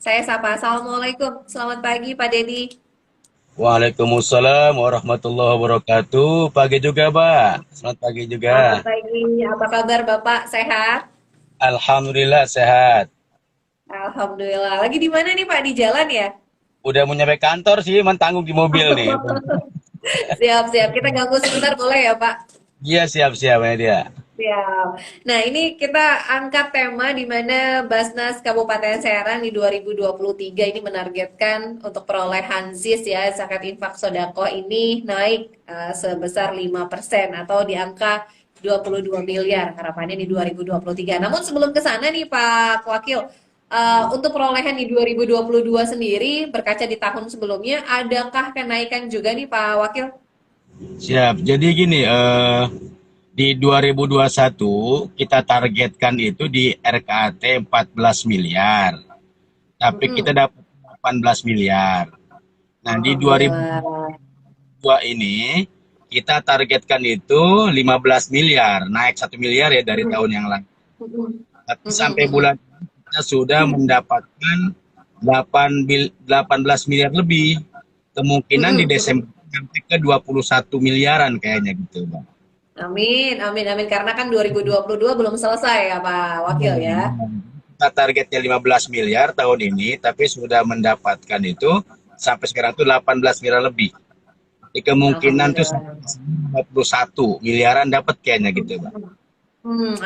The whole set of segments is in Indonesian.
Saya sapa. Assalamualaikum. Selamat pagi, Pak Dedi. Waalaikumsalam warahmatullahi wabarakatuh. Pagi juga, Pak. Selamat pagi Selamat juga. pagi. Apa kabar, Bapak? Sehat? Alhamdulillah sehat. Alhamdulillah. Lagi di mana nih, Pak? Di jalan ya? Udah mau nyampe kantor sih, mentanggung di mobil nih. Siap-siap. Kita ganggu sebentar boleh ya, Pak? Iya, siap-siap ya dia. Siap. Nah, ini kita angkat tema di mana Basnas Kabupaten Serang di 2023 ini menargetkan untuk perolehan ZIS ya, zakat infak sodako ini naik sebesar 5% atau di angka 22 miliar harapannya di 2023. Namun sebelum ke sana nih Pak Wakil, untuk perolehan di 2022 sendiri berkaca di tahun sebelumnya, adakah kenaikan juga nih Pak Wakil? Siap. Jadi gini, di 2021 kita targetkan itu di RKAT 14 miliar. Tapi kita Mm-mm. dapat 18 miliar. Nah, di Alhamdulillah. 2022 ini kita targetkan itu 15 miliar, naik 1 miliar ya dari Mm-mm. tahun yang lalu. Mm-mm. Tapi Mm-mm. sampai bulan ini kita sudah mendapatkan 18 miliar lebih. Kemungkinan di Mm-mm. Desember sampai ke 21 miliaran kayaknya gitu, Bang. Amin, amin, amin. Karena kan 2022 belum selesai ya Pak Wakil ya. Kita targetnya 15 miliar tahun ini, tapi sudah mendapatkan itu sampai sekarang tuh 18 miliar lebih. Jadi kemungkinan tuh Alhamdulillah. sampai 21 miliaran dapat kayaknya gitu, Bang.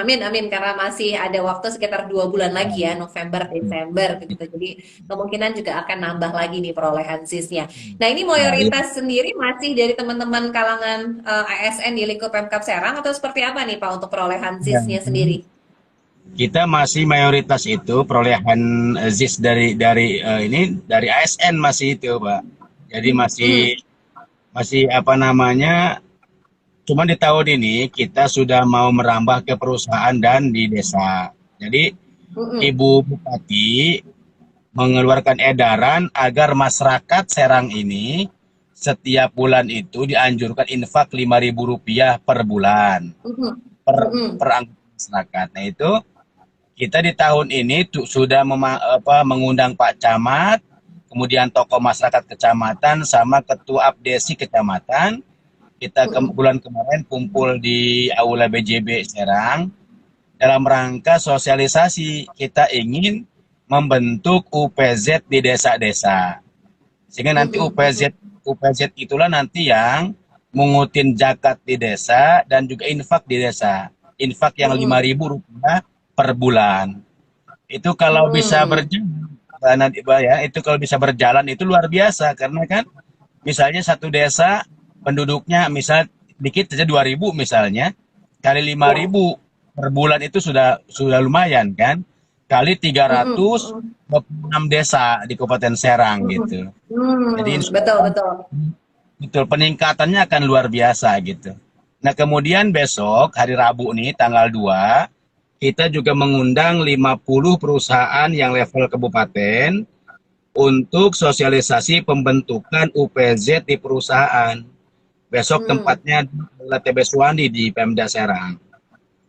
Amin, amin. Karena masih ada waktu sekitar 2 bulan lagi ya, November, Desember begitu. Jadi kemungkinan juga akan nambah lagi nih perolehan SIS-nya. Nah ini Nah, iya. mayoritas sendiri masih dari teman-teman kalangan ASN di lingkup Pemkab Serang atau seperti apa nih Pak untuk perolehan SIS-nya sendiri? Kita masih mayoritas itu perolehan ZIS dari ASN masih itu, Pak. Jadi masih Hmm, masih apa namanya? Cuma di tahun ini kita sudah mau merambah ke perusahaan dan di desa. Jadi mm-mm, Ibu Bupati mengeluarkan edaran agar masyarakat Serang ini setiap bulan itu dianjurkan infak Rp5.000 per bulan mm-mm, per mm-mm, anggota masyarakat. Nah itu kita di tahun ini sudah mengundang Pak Camat, kemudian tokoh masyarakat kecamatan, sama ketua abdesi kecamatan. Kita mm-mm, bulan kemarin kumpul di Aula BJB Serang dalam rangka sosialisasi. Kita ingin membentuk UPZ di desa-desa. Sehingga nanti mm-mm, mm-mm. UPZ itulah nanti yang mengutin zakat di desa dan juga infak di desa. Infak yang lima Mm-mm. ribu rupiah per bulan. Itu kalau bisa Hmm. berjalan, nanti ya, itu kalau bisa berjalan itu luar biasa karena kan misalnya satu desa penduduknya misal dikit saja 2.000 misalnya, kali lima Ya. ribu per bulan itu sudah lumayan kan? Kali Mm-mm, 326 desa di Kabupaten Serang mm-mm. gitu. Jadi Hmm, insya betul Allah betul. betul peningkatannya akan luar biasa gitu. Nah, kemudian besok hari Rabu nih tanggal 2 kita juga mengundang 50 perusahaan yang level kabupaten untuk sosialisasi pembentukan UPZ di perusahaan. Besok Hmm. tempatnya di TB Suwandi di Pemda Serang.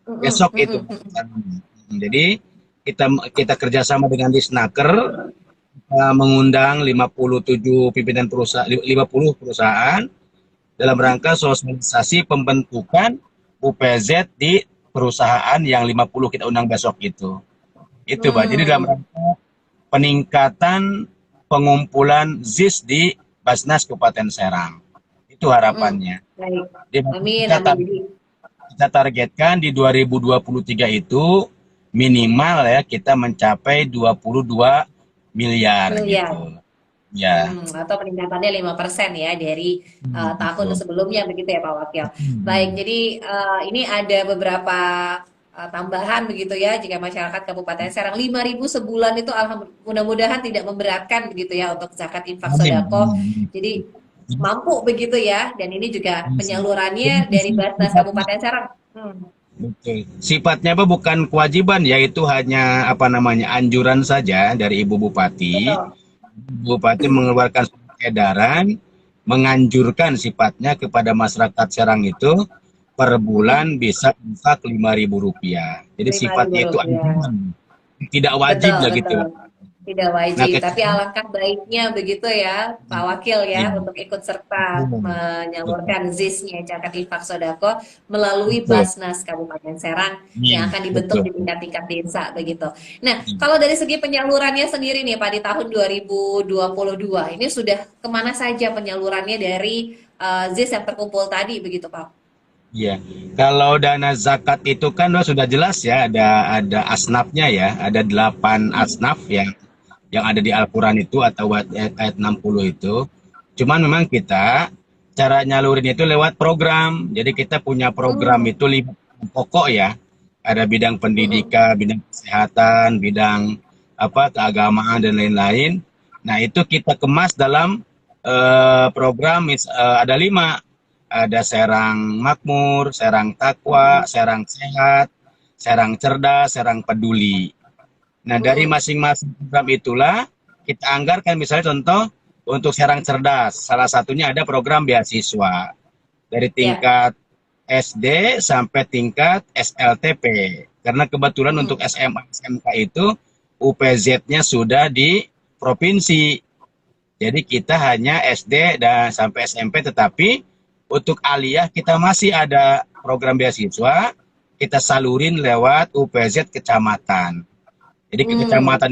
Mm-mm, Besok itu. mm-mm, Jadi kita kita kerjasama dengan Disnaker, mengundang 57 pimpinan perusahaan, 50 perusahaan dalam mm-mm. rangka sosialisasi pembentukan UPZ di perusahaan yang 50 kita undang besok itu. Itu, Pak. Jadi dalam Hmm, rangka peningkatan pengumpulan ZIS di Basnas Kabupaten Serang. Itu mm-mm. harapannya. Baik. Di Amin, kita, amin. Jadi, kita targetkan di 2023 itu minimal ya kita mencapai 22 miliar miliar. gitu. Ya, Atau peningkatannya 5% ya dari tahun betul. sebelumnya begitu ya Pak Wakil. Baik, jadi ini ada beberapa tambahan begitu ya jika masyarakat Kabupaten Serang 5.000 sebulan itu mudah-mudahan tidak memberatkan begitu ya untuk zakat infak Amin. sodako. Jadi mampu begitu ya dan ini juga Jadi penyalurannya itu dari Basnas sifatnya, Kabupaten Serang. Hmm. betul. Sifatnya apa bukan kewajiban ya, itu hanya apa namanya anjuran saja dari Ibu Bupati. Betul. Bupati mengeluarkan surat edaran menganjurkan sifatnya kepada masyarakat Serang itu per bulan bisa infak Rp5.000. Jadi Lima ribu sifatnya itu rupiah. anjuran, tidak wajib Betul, lah gitu. betul. Tidak Nah, wajib, kita tapi alangkah baiknya begitu ya, Pak Wakil ya, iya, untuk ikut serta betul, menyalurkan ZIS-nya Zakat Infak Sodako melalui betul, Basnas Kabupaten Serang iya, yang akan dibentuk betul. di tingkat-tingkat desa begitu. Nah, kalau dari segi penyalurannya sendiri nih Pak di tahun 2022 ini sudah kemana saja penyalurannya dari ZIS yang terkumpul tadi begitu Pak? Iya, kalau dana zakat itu kan sudah jelas ya, ada asnafnya ya, ada 8 asnaf yang ada di Al-Quran itu atau ayat 60 itu. Cuman memang kita cara nyalurin itu lewat program. Jadi kita punya program Hmm, itu 5 pokok ya. Ada bidang mm-mm. pendidikan, bidang kesehatan, bidang keagamaan dan lain-lain. Nah itu kita kemas dalam program ada 5. Ada Serang Makmur, Serang Takwa, Mm-mm. Serang Sehat, Serang Cerdas, Serang Peduli. Nah, dari Mm-mm. masing-masing program itulah kita anggarkan misalnya contoh untuk Serang Cerdas. Salah satunya ada program beasiswa dari Ya. tingkat SD sampai tingkat SLTP. Karena kebetulan untuk Mm-mm. SMA SMK itu UPZ-nya sudah di provinsi. Jadi kita hanya SD dan sampai SMP, tetapi untuk aliyah kita masih ada program beasiswa, kita salurin lewat UPZ kecamatan. Jadi ke Hmm. kecamatan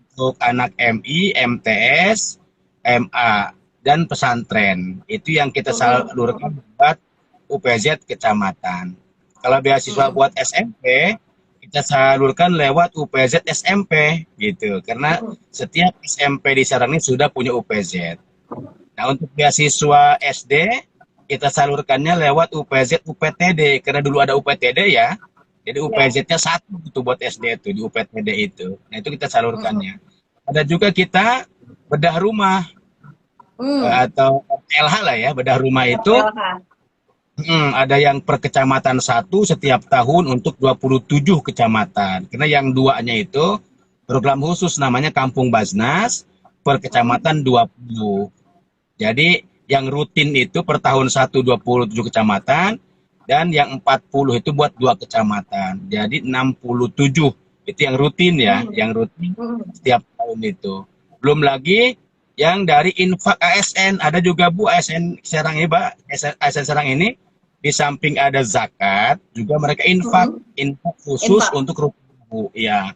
untuk anak MI, MTS, MA, dan pesantren. Itu yang kita Mm-mm. salurkan buat UPZ kecamatan. Kalau beasiswa Mm-mm. buat SMP, kita salurkan lewat UPZ SMP gitu. Karena Mm-mm. setiap SMP di Serang ini sudah punya UPZ. Nah, untuk beasiswa SD, kita salurkannya lewat UPZ UPTD. Karena dulu ada UPTD ya, jadi Ya. UPZ-nya satu itu buat SD itu, di UPTD itu. Nah, itu kita Mm-mm. salurkannya. Ada juga kita bedah rumah Hmm. atau LH lah ya, bedah rumah itu RLH. ada yang per kecamatan satu setiap tahun untuk 27 kecamatan. Karena yang duanya itu program khusus namanya Kampung Basnas per Mm-mm. kecamatan 20. Jadi yang rutin itu per tahun 27 kecamatan dan yang 40 itu buat 2 kecamatan. Jadi 67 itu yang rutin ya, Mm. yang rutin Mm. setiap tahun itu. Belum lagi yang dari infak ASN, ada juga Bu ASN Serang ini, Pak. ASN Serang ini di samping ada zakat, juga mereka Mm-mm. infak khusus Infak. untuk rumah Bu. Ya,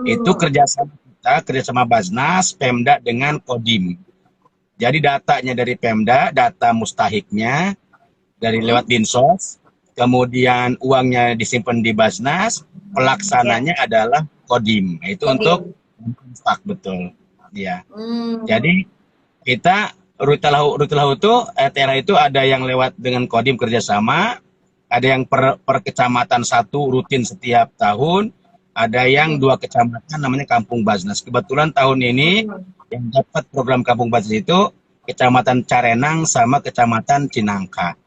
itu Mm. kerjasama kita, kerjasama Basnas, Pemda dengan Kodim. Jadi datanya dari Pemda, data mustahiknya dari lewat Mm-mm. Dinsos, kemudian uangnya disimpan di Basnas, Ya. pelaksananya adalah Kodim. Nah, itu untuk Kodim. infak betul. Ya. Mm. Jadi kita Rutalahu itu TRA itu ada yang lewat dengan Kodim kerjasama, ada yang per kecamatan satu rutin setiap tahun, ada yang Mm-mm. 2 kecamatan namanya Kampung Basnas. Kebetulan tahun ini Mm-mm. yang dapat program Kampung Basnas itu Kecamatan Carenang sama Kecamatan Cinangka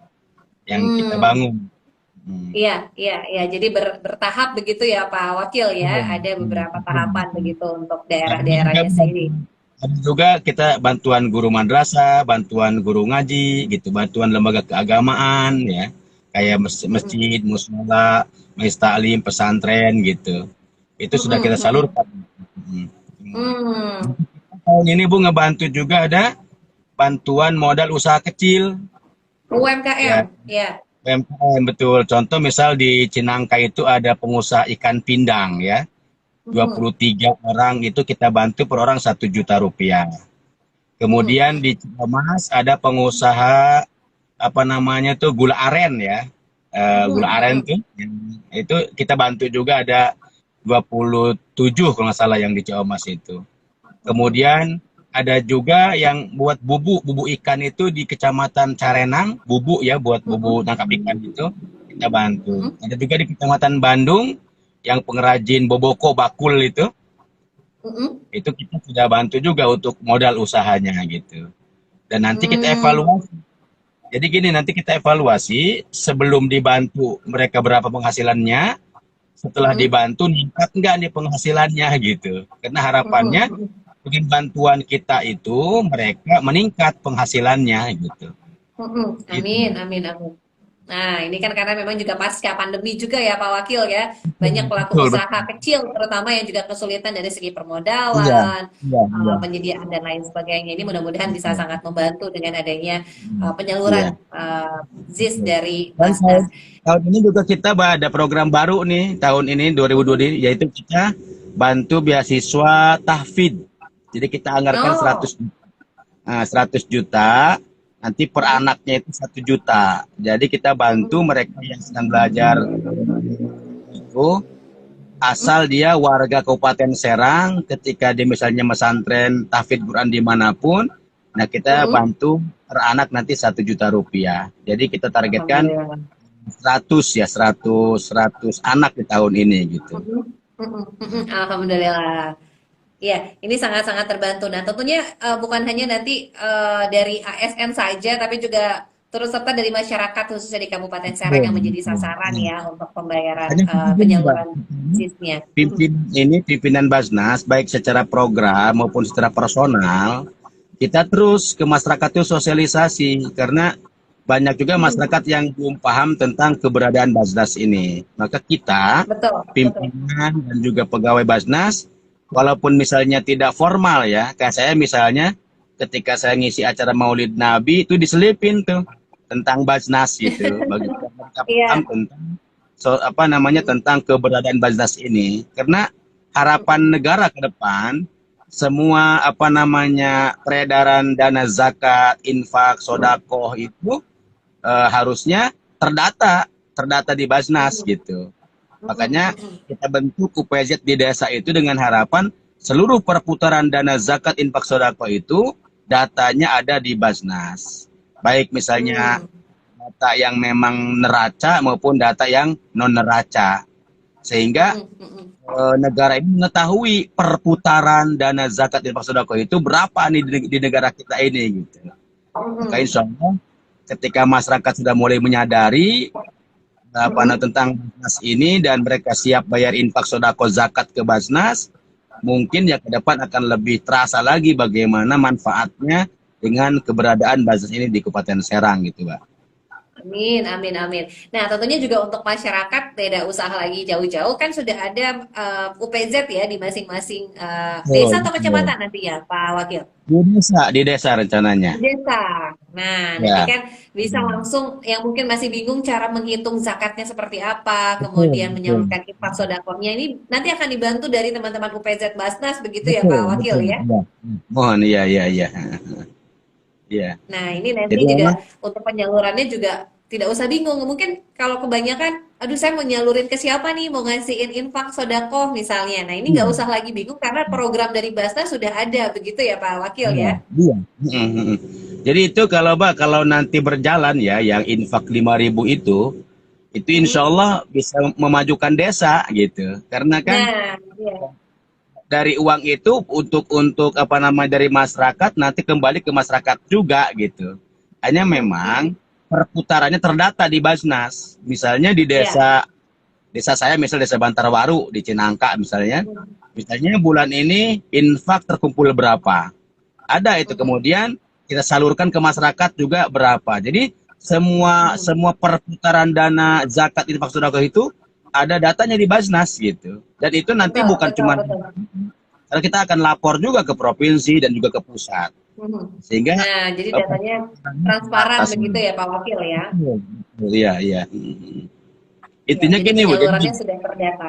yang kita Mm. bangun. Hmm. Iya, iya, iya. Jadi bertahap begitu ya Pak Wakil ya. Iya, Ada iya, beberapa betul, tahapan betul. begitu untuk Nah, daerah-daerahnya sendiri. ada juga kita bantuan guru madrasah, bantuan guru ngaji, gitu, bantuan lembaga keagamaan, ya, kayak Mm-mm. masjid, mushola, majelis taklim, pesantren, gitu. Itu sudah Mm-mm. kita Mm-mm. salurkan. Hmm. Mm. Tahun ini Bu ngebantu juga ada bantuan modal usaha kecil, ya, UMKM, ya. UMKM betul. Contoh misal di Cinangka itu ada pengusaha ikan pindang ya, dua Mm-mm. puluh tiga orang itu kita bantu per orang 1 juta rupiah. Mm-mm. Kemudian di Ciamas ada pengusaha apa namanya tuh gula aren ya. Gula Mm-mm. aren Mm-mm. tuh itu kita bantu juga ada 27 kalau nggak salah yang di Ciamas itu. Mm-mm. Kemudian ada juga yang buat bubuk ikan itu di Kecamatan Carenang, bubuk ya buat bubuk Mm-mm. tangkap ikan itu kita bantu. Mm-mm. Ada juga di Kecamatan Bandung yang pengrajin boboko bakul Mm-mm. itu kita sudah bantu juga untuk modal usahanya gitu. Dan nanti kita Mm. evaluasi. Jadi gini, nanti kita evaluasi sebelum dibantu mereka berapa penghasilannya, setelah Mm-mm. dibantu meningkat enggak nih penghasilannya gitu. Karena harapannya Mm-mm. dengan bantuan kita itu mereka meningkat penghasilannya gitu. Mm-mm. Itu. Amin, amin, amin. Nah, ini kan karena memang juga pasca pandemi juga ya Pak Wakil ya. Banyak pelaku Betul, usaha betul. kecil terutama yang juga kesulitan dari segi Iya, permodalan, iya, iya. penyediaan dan lain sebagainya. Ini mudah-mudahan bisa Betul. sangat membantu dengan adanya Iya. penyaluran ZIS Betul. dari Dan Basnas. tahun ini juga kita ada program baru nih tahun ini 2020 ini, yaitu kita bantu beasiswa tahfidz. Jadi kita anggarkan Oh, 100 juta, nanti per anaknya itu 1 juta. Jadi kita bantu mereka yang sedang belajar itu, asal dia warga Kabupaten Serang, ketika dia misalnya pesantren tahfidz Quran dimanapun, nah kita bantu per anak nanti 1 juta rupiah. Jadi kita targetkan alhamdulillah. 100 ya, 100 anak di tahun ini gitu. Alhamdulillah. Iya, ini sangat-sangat terbantu. Nah, tentunya bukan hanya nanti dari ASN saja, tapi juga turut serta dari masyarakat khususnya di Kabupaten Serang Betul, yang menjadi betul. sasaran Ya. ya untuk pembayaran Makanya kita gini, Mbak. penyaluran SIS-nya. Pimpinan Basnas, baik secara program maupun secara personal, kita terus ke masyarakat itu sosialisasi, karena banyak juga masyarakat yang belum paham tentang keberadaan Basnas ini. Maka kita, Betul, betul. pimpinan dan juga pegawai Basnas, walaupun misalnya tidak formal ya, kayak saya misalnya, ketika saya ngisi acara Maulid Nabi, itu diselipin tuh tentang Basnas gitu, bagi mereka paham Iya. tentang apa namanya, tentang keberadaan Basnas ini. Karena harapan negara ke depan, semua apa namanya peredaran dana zakat, infak, sodakoh itu harusnya terdata di Basnas gitu. Makanya kita bentuk UPZ di desa itu dengan harapan seluruh perputaran dana zakat, infak, sodakoh itu datanya ada di Basnas. Baik misalnya Hmm. data yang memang neraca maupun data yang non neraca, sehingga negara ini mengetahui perputaran dana zakat dan sedekah itu berapa nih di negara kita ini gitu. Maka insya Allah ketika masyarakat sudah mulai menyadari apa tentang Basnas ini dan mereka siap bayar infak sodako zakat ke Basnas, mungkin ya ke depan akan lebih terasa lagi bagaimana manfaatnya dengan keberadaan Basnas ini di Kabupaten Serang gitu, Mbak. Amin, amin, amin. Nah, tentunya juga untuk masyarakat tidak usah lagi jauh-jauh kan sudah ada UPZ ya di masing-masing desa Betul, atau betul. kecamatan nanti ya, Pak Wakil. Di desa rencananya. Di desa. Nah, nanti Ya. kan bisa langsung yang mungkin masih bingung cara menghitung zakatnya seperti apa, Betul, kemudian betul. menyalurkan infak sodakohnya ini nanti akan dibantu dari teman-teman UPZ Basnas begitu ya Betul, Pak Wakil betul. ya. Ya. Mohon, iya, iya, iya. Iya. Nah, ini nanti Jadi juga memang untuk penyalurannya juga tidak usah bingung. Mungkin kalau kebanyakan, aduh saya mau nyalurin ke siapa nih, mau ngasihin infak sodakoh misalnya. Nah, ini nggak iya, usah lagi bingung karena program dari Basnas sudah ada, begitu ya Pak Wakil iya, ya. iya. Jadi itu kalau Mbak, kalau nanti berjalan ya, yang infak 5.000 itu insya Mm-mm. Allah bisa memajukan desa gitu. Karena kan Nah, iya. dari uang itu untuk apa namanya dari masyarakat nanti kembali ke masyarakat juga gitu. Hanya Mm-mm, memang mm-mm. perputarannya terdata di Basnas. Misalnya di Iya. desa saya, misal desa Bantarwaru di Cinangka misalnya. Misalnya bulan ini infak terkumpul berapa. Ada itu Mm-mm, kemudian kita salurkan ke masyarakat juga berapa. Jadi semua mm-mm. semua perputaran dana zakat infak sedekah itu ada datanya di Basnas gitu. Dan itu nanti Betul, bukan betul, cuma, betul. karena kita akan lapor juga ke provinsi dan juga ke pusat. Mhm. Sehingga Nah, jadi datanya perputarannya transparan teratas. begitu ya Pak Wakil ya. Iya, iya. Ya, Intinya jadi gini Bu, jadi penyalurannya sudah terdata.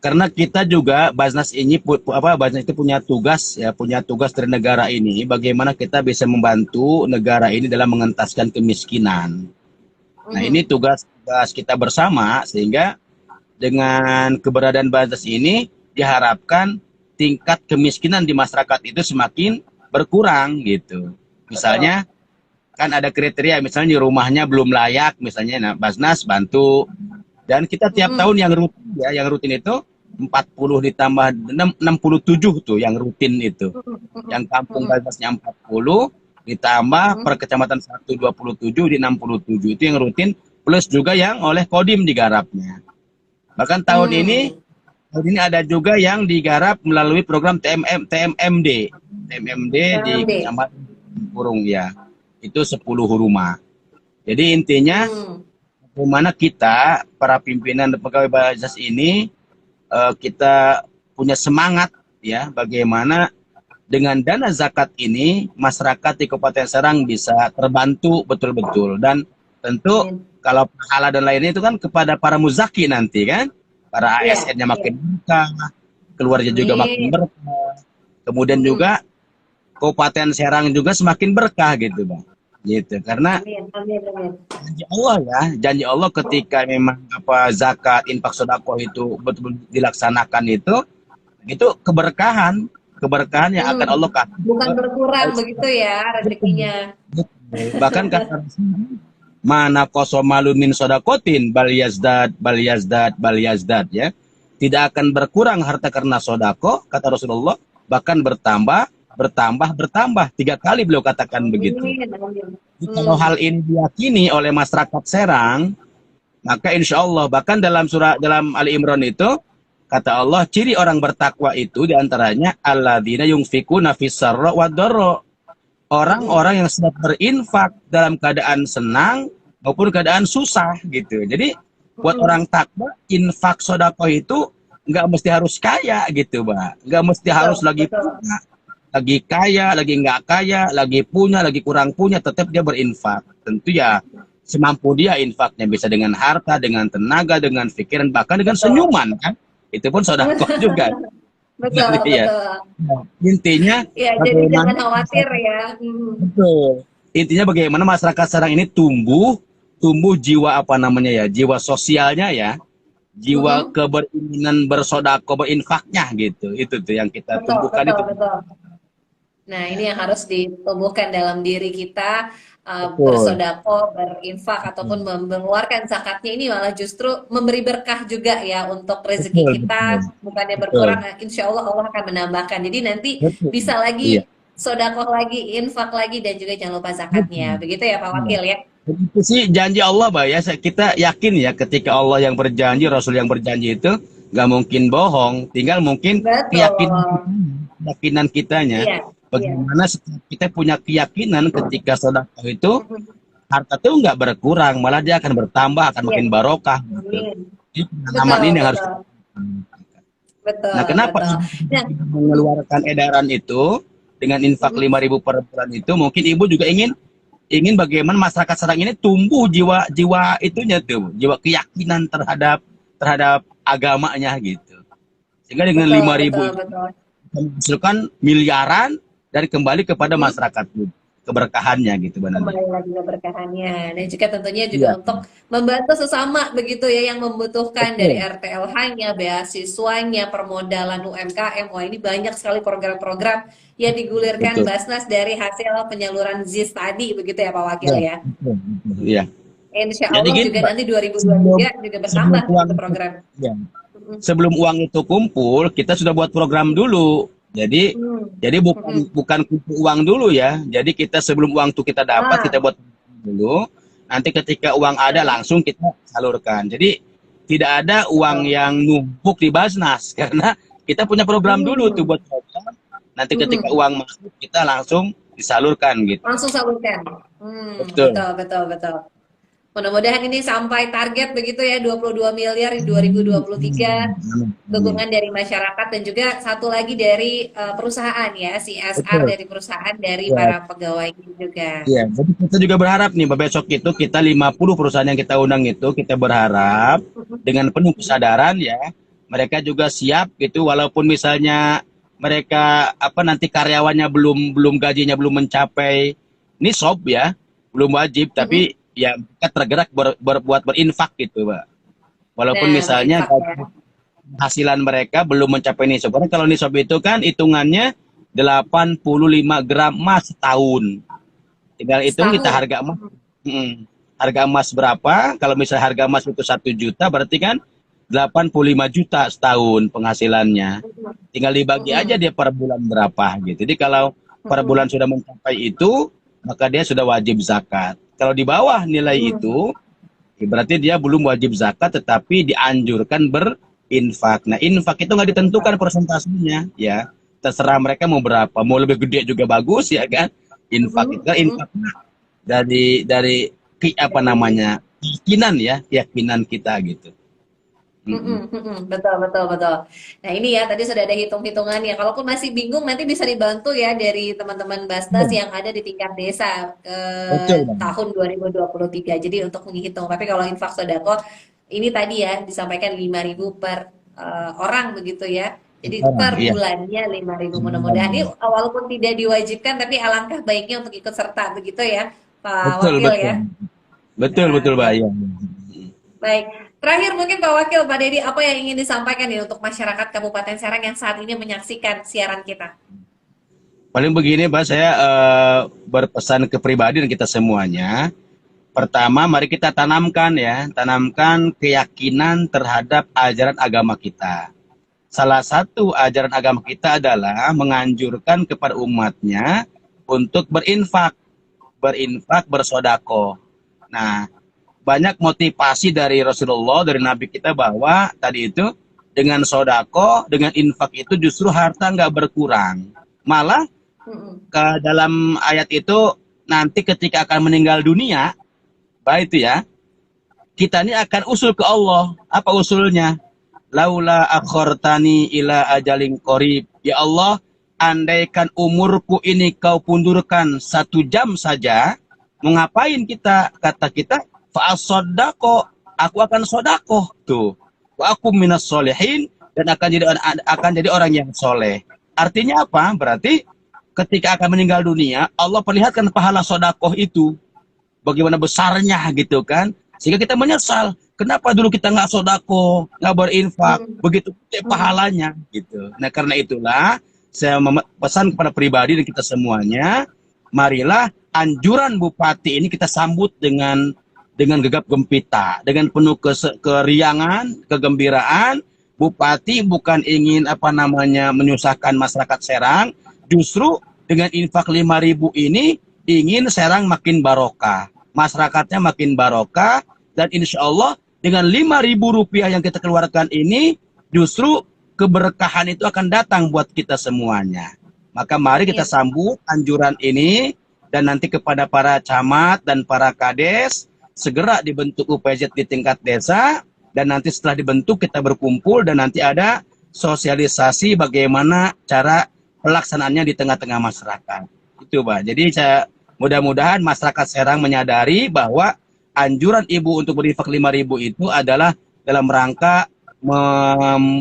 karena kita juga Basnas ini Basnas itu punya tugas ya, punya tugas dari negara ini bagaimana kita bisa membantu negara ini dalam mengentaskan kemiskinan. Nah, ini Mhm. tugas kita bersama, sehingga dengan keberadaan Basnas ini diharapkan tingkat kemiskinan di masyarakat itu semakin berkurang gitu. Betul. Misalnya kan ada kriteria, misalnya rumahnya belum layak misalnya, nah Basnas bantu. Dan kita tiap tahun Mhm. yang rutin itu 40 ditambah 67 tuh yang rutin itu. Mhm, Yang mhm, kampung mhm, Basnasnya 40 ditambah per mhm. kecamatan 127 di 67 itu yang rutin, plus juga yang oleh Kodim digarapnya. Bahkan Hmm. tahun ini ada juga yang digarap melalui program TMMD di PMD. kecamatan Kurung ya. Itu 10 rumah. Jadi intinya Hmm. bagaimana kita para pimpinan dan pegawai Basnas ini kita punya semangat ya, bagaimana dengan dana zakat ini masyarakat di Kabupaten Serang bisa terbantu betul-betul. Dan tentu Amin. kalau pahala dan lainnya itu kan kepada para muzaki nanti kan, para Iya, ASN-nya iya. makin berkah, keluarga juga makin Amin. berkah, kemudian Mm-mm. juga Kabupaten Serang juga semakin berkah gitu bang, gitu. Karena Amin, amin, amin. janji Allah ya, janji Allah ketika memang apa zakat, infak, sedekah itu betul-betul dilaksanakan itu keberkahan, keberkahan yang akan Hmm. Allah kasih. Bukan berkurang begitu ya rezekinya. Bahkan kata Rasul, mana kosomalu min sodakotin bal yazdad bal yazdad bal yazdad ya. Tidak akan berkurang harta karena sodako, kata Rasulullah, bahkan bertambah, bertambah, bertambah. 3 kali beliau katakan begitu. Amin, amin. Jadi kalau Hmm. hal ini diyakini oleh masyarakat Serang, maka insya Allah bahkan dalam surah dalam Ali Imran itu kata Allah ciri orang bertakwa itu diantaranya alladzina yunfikuna fis sarra wad dharra. Mm-mm. Orang-orang yang sedang berinfak dalam keadaan senang maupun keadaan susah gitu. Jadi buat Mm-mm. orang takwa infak sodako itu nggak mesti harus kaya gitu, Mbak. Nggak mesti Betul, harus lagi betul. punya, lagi kaya, lagi nggak kaya, lagi punya, lagi kurang punya, tetap dia berinfak. Tentu ya semampu dia infaknya bisa dengan harta, dengan tenaga, dengan pikiran, bahkan dengan Betul. senyuman kan. Itu pun sodako juga. Betul, Iya. betul. Intinya Ya, jadi jangan bagaimana khawatir ya. betul. Intinya bagaimana masyarakat sekarang ini tumbuh, tumbuh jiwa apa namanya ya, jiwa sosialnya ya, jiwa Mm-mm. keberimanan bersodako berinfaknya gitu. Itu tuh yang kita Betul, tumbuhkan betul, itu. betul. Nah, ini yang harus ditumbuhkan dalam diri kita, Betul. bersodako, berinfak, ataupun mengeluarkan zakatnya ini malah justru memberi berkah juga ya untuk rezeki Betul, betul. kita, bukannya Betul. berkurang, insya Allah Allah akan menambahkan. Jadi nanti Betul. bisa Iya. lagi sodakoh lagi, infak lagi, dan juga jangan lupa zakatnya. Betul. Begitu ya Pak Iya. Wakil ya? Itu sih janji Allah, Mbak ya. Kita yakin ya ketika Allah yang berjanji, Rasul yang berjanji itu nggak mungkin bohong. Tinggal mungkin keyakinan Betul. kita, keyakinan kitanya. Iya, iya. Bagaimana setiap kita punya keyakinan ketika sedekah itu Mhm. harta itu nggak berkurang, malah dia akan bertambah, akan Iya, makin barokah gitu. amin. Jadi pengalaman Betul, ini yang harus betul. kita. Nah, Betul, kenapa betul. Ibu Nah, mengeluarkan edaran itu dengan infak mhm. 5.000 per bulan itu? Mungkin Ibu juga ingin bagaimana masyarakat sekarang ini tumbuh jiwa itunya tuh, jiwa keyakinan terhadap terhadap agamanya gitu. Sehingga dengan Betul, 5.000 betul, itu betul. menghasilkan miliaran dan kembali kepada Mhm. masyarakat keberkahannya gitu Mbak Nadia. Kembali lagi keberkahannya. Dan juga tentunya juga Iya, untuk membantu sesama begitu ya yang membutuhkan dari betul, RTLH-nya, beasiswanya, permodalan UMKM. Wah, ini banyak sekali program-program yang digulirkan betul. Basnas dari hasil penyaluran ZIS tadi begitu ya Pak Wakil Iya, ya. betul, betul. Iya. Insya Jadi Allah gini, juga Mbak, nanti sebelum 2023 juga sebelum bertambah uang untuk itu program. ya, Mhm. sebelum uang itu kumpul, kita sudah buat program dulu. Jadi Hmm. jadi bukan Mhm. bukan kumpul uang dulu ya. Jadi kita sebelum uang itu kita dapat, kita Ah, buat dulu. Nanti ketika uang ada nah, langsung kita salurkan. Jadi tidak ada uang betul. yang numpuk di Basnas karena kita punya program dulu tuh Hmm. buat program. Nanti ketika Mhm. uang masuk kita langsung disalurkan gitu. Langsung salurkan. Betul. Betul, betul, betul. Mudah-mudahan ini sampai target begitu ya 22 miliar di 2023, dukungan dari masyarakat dan juga satu lagi dari perusahaan ya, CSR Betul. dari perusahaan dari Ya, para pegawainya juga. iya, jadi kita juga berharap nih, besok itu kita 50 perusahaan yang kita undang itu, kita berharap dengan penuh kesadaran ya, mereka juga siap gitu, walaupun misalnya mereka apa nanti karyawannya belum belum gajinya belum mencapai nisab ya, belum wajib, tapi ya kita tergerak berbuat berinfak gitu, Pak. Walaupun Nah, misalnya berinfak ya. hasilan mereka belum mencapai nisab. Karena kalau nisab itu kan hitungannya 85 gram emas setahun. Tinggal hitung kita Setahun. harga emas. Harga emas berapa? Kalau misalnya harga emas itu 1 juta, berarti kan 85 juta setahun penghasilannya. Tinggal dibagi aja dia per bulan berapa gitu. Jadi kalau per bulan sudah mencapai itu, maka dia sudah wajib zakat. Kalau di bawah nilai itu, ya berarti dia belum wajib zakat, tetapi dianjurkan berinfak. Nah, infak itu nggak ditentukan persentasenya, ya. Terserah mereka mau berapa. Mau lebih gede juga bagus, ya kan? Infak itu kan infak dari apa namanya keyakinan ya, keyakinan kita gitu. Mm-mm. Betul, betul, betul. Nah, ini ya, tadi sudah ada hitung-hitungannya. Kalaupun masih bingung, nanti bisa dibantu ya dari teman-teman Basnas Betul, yang ada di tingkat desa betul, Bang. tahun 2023. Jadi untuk menghitung. Tapi kalau infak sodako, ini tadi ya, disampaikan 5.000 per orang begitu ya. Jadi Sekarang, per iya. bulannya 5.000. Mudah-mudahan ini walaupun tidak diwajibkan, tapi alangkah baiknya untuk ikut serta begitu ya, Pak Betul, Wakil betul. ya. Betul, betul, Pak. Oke. Iya. Baik, terakhir mungkin Pak Wakil, Pak Dedi, apa yang ingin disampaikan nih untuk masyarakat Kabupaten Serang yang saat ini menyaksikan siaran kita? Paling begini, Pak, saya berpesan ke pribadi dan kita semuanya. Pertama, mari kita tanamkan ya, tanamkan keyakinan terhadap ajaran agama kita. Salah satu ajaran agama kita adalah menganjurkan kepada umatnya untuk berinfak, bersodako. Nah, banyak motivasi dari Rasulullah, dari Nabi kita bahwa tadi itu dengan sodako, dengan infak itu justru harta nggak berkurang. Malah Mm-mm. ke dalam ayat itu nanti ketika akan meninggal dunia, baik itu ya, kita ini akan usul ke Allah. Apa usulnya? Laula akhortani ila ajalin qarib. Ya Allah, andaikan umurku ini kau pundurkan 1 jam saja, mau ngapain kita? Kata kita, fa'asodako, aku akan sodako. Tuh. Wa aku minas solehin, dan akan jadi orang yang soleh. Artinya apa? Berarti ketika akan meninggal dunia, Allah perlihatkan pahala sodakoh itu bagaimana besarnya gitu kan, sehingga kita menyesal kenapa dulu kita nggak sodako, nggak berinfak, Mm-mm. begitu gede Mm-mm. pahalanya gitu. Nah karena itulah saya pesan kepada pribadi dan kita semuanya, marilah anjuran Bupati ini kita sambut dengan gegap gempita, dengan penuh keriangan, kegembiraan. Bupati bukan ingin apa namanya menyusahkan masyarakat Serang, justru dengan infak 5.000 ini ingin Serang makin barokah, masyarakatnya makin barokah, dan insya Allah dengan 5.000 rupiah yang kita keluarkan ini justru keberkahan itu akan datang buat kita semuanya. Maka mari kita Amin. sambut anjuran ini, dan nanti kepada para camat dan para kades segera dibentuk UPZ di tingkat desa, dan nanti setelah dibentuk kita berkumpul dan nanti ada sosialisasi bagaimana cara pelaksanaannya di tengah-tengah masyarakat. Itu, Pak. Jadi saya mudah-mudahan masyarakat Serang menyadari bahwa anjuran Ibu untuk berinfak 5.000 itu adalah dalam rangka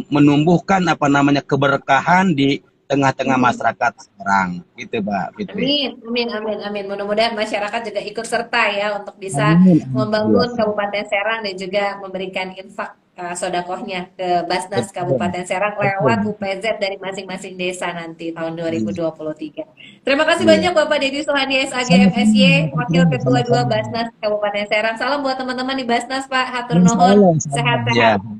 menumbuhkan apa namanya keberkahan di tengah-tengah Mm-mm. masyarakat Serang. Gitu, Pak Fitri. Amin, amin, amin, amin. Mudah-mudahan masyarakat juga ikut serta ya untuk bisa Amin. Iya. membangun Kabupaten Serang dan juga memberikan infak sodakohnya ke Basnas Betul. Kabupaten Serang Betul. lewat UPZ dari masing-masing desa nanti tahun 2023. Terima kasih banyak Iya. Bapak Deddy Suhandi SAG Sama-sama, MSY, Wakil sama-sama, Ketua 2 sama-sama. Basnas Kabupaten Serang. Salam buat teman-teman di Basnas Pak, hatur nuhun, Salam, salam. Ya. sehat-sehat. Ya.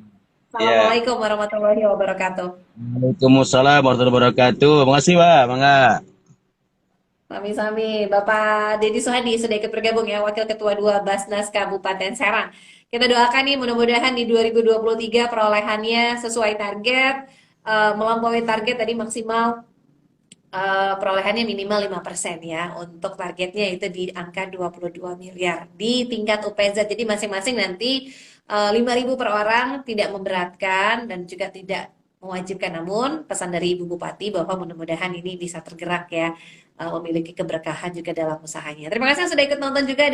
Assalamualaikum warahmatullahi wabarakatuh. Waalaikumsalam warahmatullahi wabarakatuh. Makasih, Pak. Mangga. Sami-sami, Bapak Deddy Suhadi sudah ikut bergabung ya, Wakil Ketua 2 Basnas Kabupaten Serang. Kita doakan nih mudah-mudahan di 2023 perolehannya sesuai target, melampaui target tadi maksimal perolehannya minimal 5% ya. Untuk targetnya itu di angka 22 miliar di tingkat UPZ. Jadi masing-masing nanti 5.000 per orang, tidak memberatkan dan juga tidak mewajibkan. Namun pesan dari Ibu Bupati bahwa mudah-mudahan ini bisa tergerak ya, memiliki keberkahan juga dalam usahanya. Terima kasih yang sudah ikut nonton juga.